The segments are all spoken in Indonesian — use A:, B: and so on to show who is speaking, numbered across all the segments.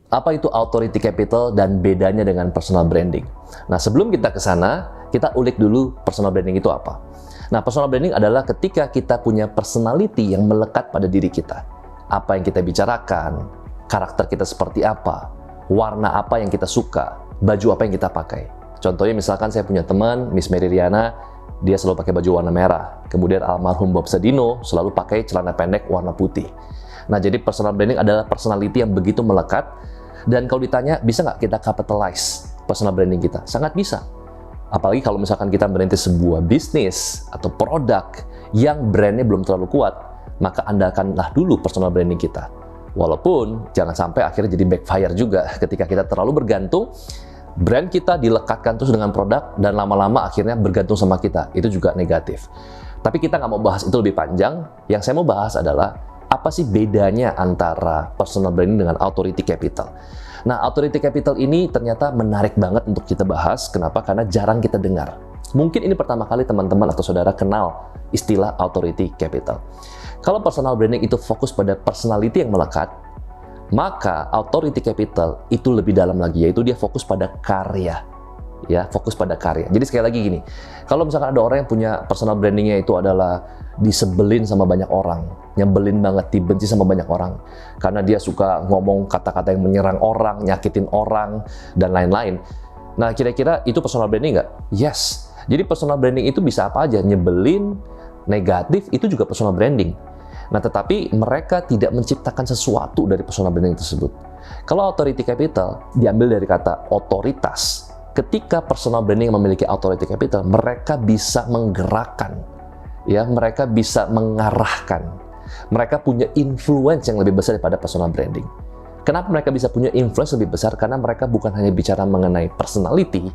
A: Apa itu authority capital dan bedanya dengan personal branding? Nah, sebelum kita ke sana, kita ulik dulu personal branding itu apa. Nah, personal branding adalah ketika kita punya personality yang melekat pada diri kita. Apa yang kita bicarakan, karakter kita seperti apa, warna apa yang kita suka, baju apa yang kita pakai. Contohnya misalkan saya punya teman, Miss Mary Riana, dia selalu pakai baju warna merah. Kemudian almarhum Bob Sadino selalu pakai celana pendek warna putih. Nah, jadi personal branding adalah personality yang begitu melekat. Dan kalau ditanya, bisa nggak kita capitalize personal branding kita? Sangat bisa. Apalagi kalau misalkan kita merintis sebuah bisnis atau produk yang brandnya belum terlalu kuat, maka andalkanlah dulu personal branding kita. Walaupun jangan sampai akhirnya jadi backfire juga ketika kita terlalu bergantung, brand kita dilekatkan terus dengan produk dan lama-lama akhirnya bergantung sama kita. Itu juga negatif. Tapi kita nggak mau bahas itu lebih panjang. Yang saya mau bahas adalah apa sih bedanya antara personal branding dengan authority capital? Nah, authority capital ini ternyata menarik banget untuk kita bahas. Kenapa? Karena jarang kita dengar. Mungkin ini pertama kali teman-teman atau saudara kenal istilah authority capital. Kalau personal branding itu fokus pada personality yang melekat, maka authority capital itu lebih dalam lagi, yaitu dia fokus pada karya. Ya, fokus pada karya. Jadi sekali lagi gini, kalau misalkan ada orang yang punya personal brandingnya itu adalah disebelin sama banyak orang, nyebelin banget, dibenci sama banyak orang, karena dia suka ngomong kata-kata yang menyerang orang, nyakitin orang, dan lain-lain. Nah, kira-kira itu personal branding nggak? Yes. Jadi personal branding itu bisa apa aja, nyebelin, negatif, itu juga personal branding. Nah, tetapi mereka tidak menciptakan sesuatu dari personal branding tersebut. Kalau authority capital diambil dari kata otoritas. Ketika personal branding memiliki authority capital, mereka bisa menggerakkan, ya, mereka bisa mengarahkan, mereka punya influence yang lebih besar daripada personal branding. Kenapa mereka bisa punya influence lebih besar? Karena mereka bukan hanya bicara mengenai personality,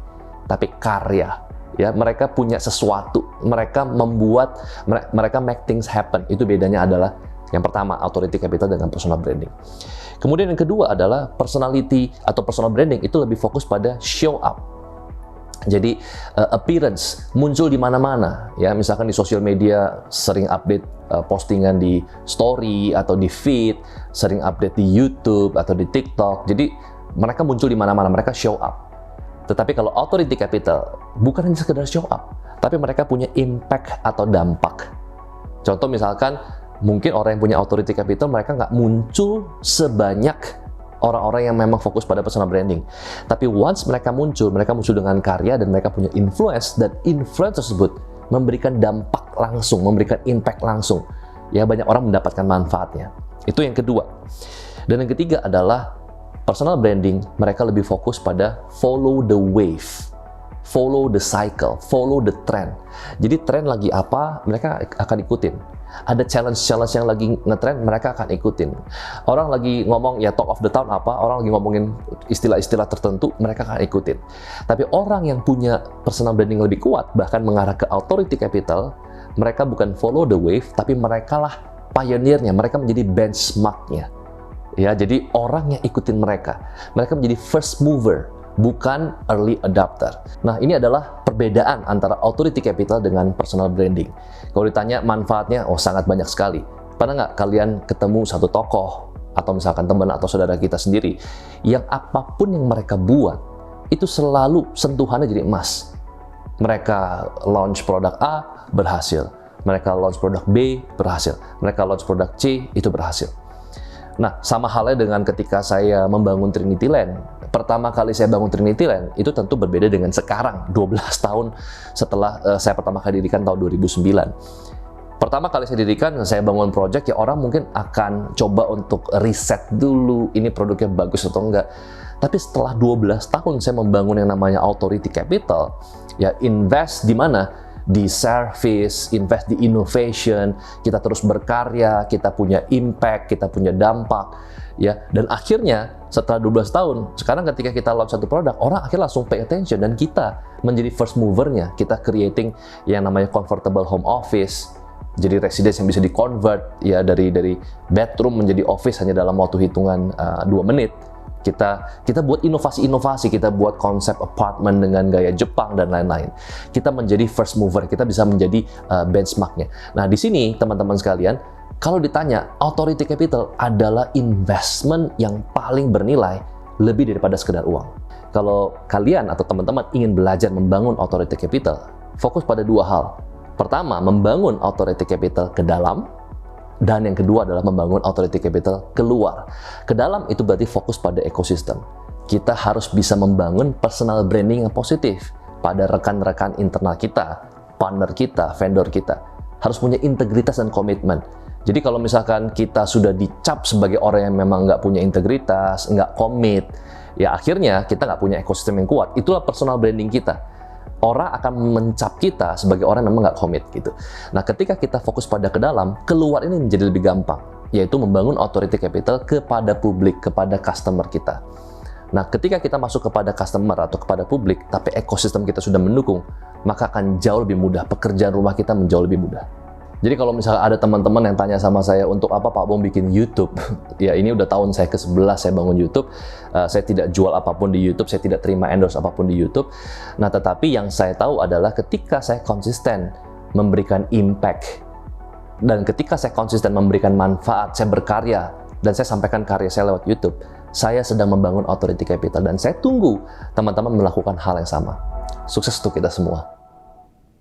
A: tapi karya. Ya, mereka punya sesuatu, mereka membuat, mereka make things happen. Itu bedanya adalah yang pertama authority capital dengan personal branding. Kemudian yang kedua adalah personality atau personal branding itu lebih fokus pada show up. Jadi appearance muncul di mana-mana, ya, misalkan di sosial media sering update postingan di story atau di feed, sering update di YouTube atau di TikTok. Jadi mereka muncul di mana-mana, mereka show up. Tetapi kalau authority capital bukan hanya sekedar show up, tapi mereka punya impact atau dampak. Contoh misalkan mungkin orang yang punya authority capital mereka nggak muncul sebanyak orang-orang yang memang fokus pada personal branding. Tapi once mereka muncul dengan karya dan mereka punya influence, dan influence tersebut memberikan dampak langsung, memberikan impact langsung. Ya, banyak orang mendapatkan manfaatnya. Itu yang kedua. Dan yang ketiga adalah personal branding, mereka lebih fokus pada follow the wave, follow the cycle, follow the trend. Jadi trend lagi apa, mereka akan ikutin. Ada challenge-challenge yang lagi ngetrend, mereka akan ikutin. Orang lagi ngomong ya talk of the town apa, orang lagi ngomongin istilah-istilah tertentu, mereka akan ikutin. Tapi orang yang punya personal branding lebih kuat, bahkan mengarah ke authority capital, mereka bukan follow the wave, tapi mereka lah pioneernya, mereka menjadi benchmarknya. Ya, jadi orang yang ikutin mereka. Mereka menjadi first mover, bukan early adopter. Nah, ini adalah perbedaan antara authority capital dengan personal branding. Kalau ditanya manfaatnya, oh sangat banyak sekali. Pernah nggak kalian ketemu satu tokoh, atau misalkan teman atau saudara kita sendiri, yang apapun yang mereka buat, itu selalu sentuhannya jadi emas. Mereka launch produk A, berhasil. Mereka launch produk B, berhasil. Mereka launch produk C, itu berhasil. Nah, sama halnya dengan ketika saya membangun Trinity Land. Pertama kali saya bangun Trinity Land, itu tentu berbeda dengan sekarang, 12 tahun setelah saya pertama kali dirikan tahun 2009. Pertama kali saya dirikan, saya bangun project, ya orang mungkin akan coba untuk riset dulu, ini produknya bagus atau enggak. Tapi setelah 12 tahun saya membangun yang namanya authority capital, ya invest di mana? Di service, invest di innovation, kita terus berkarya, kita punya impact, kita punya dampak, ya. Dan akhirnya setelah 12 tahun, sekarang ketika kita launch satu produk, orang akhirnya langsung pay attention dan kita menjadi first movernya. Kita creating yang namanya comfortable home office, jadi residence yang bisa di-convert ya dari bedroom menjadi office hanya dalam waktu hitungan 2 menit. Kita buat inovasi-inovasi, kita buat konsep apartemen dengan gaya Jepang dan lain-lain. Kita menjadi first mover, kita bisa menjadi benchmarknya. Nah, di sini teman-teman sekalian, kalau ditanya authority capital adalah investment yang paling bernilai lebih daripada sekedar uang. Kalau kalian atau teman-teman ingin belajar membangun authority capital, fokus pada dua hal. Pertama, membangun authority capital ke dalam, dan yang kedua adalah membangun authority capital keluar. Ke dalam itu berarti fokus pada ekosistem. Kita harus bisa membangun personal branding yang positif pada rekan-rekan internal kita, partner kita, vendor kita. Harus punya integritas dan komitmen. Jadi kalau misalkan kita sudah dicap sebagai orang yang memang nggak punya integritas, nggak komit, ya akhirnya kita nggak punya ekosistem yang kuat. Itulah personal branding kita. Orang akan mencap kita sebagai orang yang memang nggak komit gitu. Nah, ketika kita fokus pada ke dalam, keluar ini menjadi lebih gampang, yaitu membangun authority capital kepada publik, kepada customer kita. Nah, ketika kita masuk kepada customer atau kepada publik, tapi ekosistem kita sudah mendukung, maka akan jauh lebih mudah, pekerjaan rumah kita menjauh lebih mudah. Jadi kalau misalnya ada teman-teman yang tanya sama saya, untuk apa Pak Bong bikin YouTube? Ya ini udah tahun saya ke-11 saya bangun YouTube. Saya tidak jual apapun di YouTube, saya tidak terima endorse apapun di YouTube. Nah tetapi yang saya tahu adalah ketika saya konsisten memberikan impact, dan ketika saya konsisten memberikan manfaat, saya berkarya, dan saya sampaikan karya saya lewat YouTube, saya sedang membangun authority capital, dan saya tunggu teman-teman melakukan hal yang sama. Sukses untuk kita semua.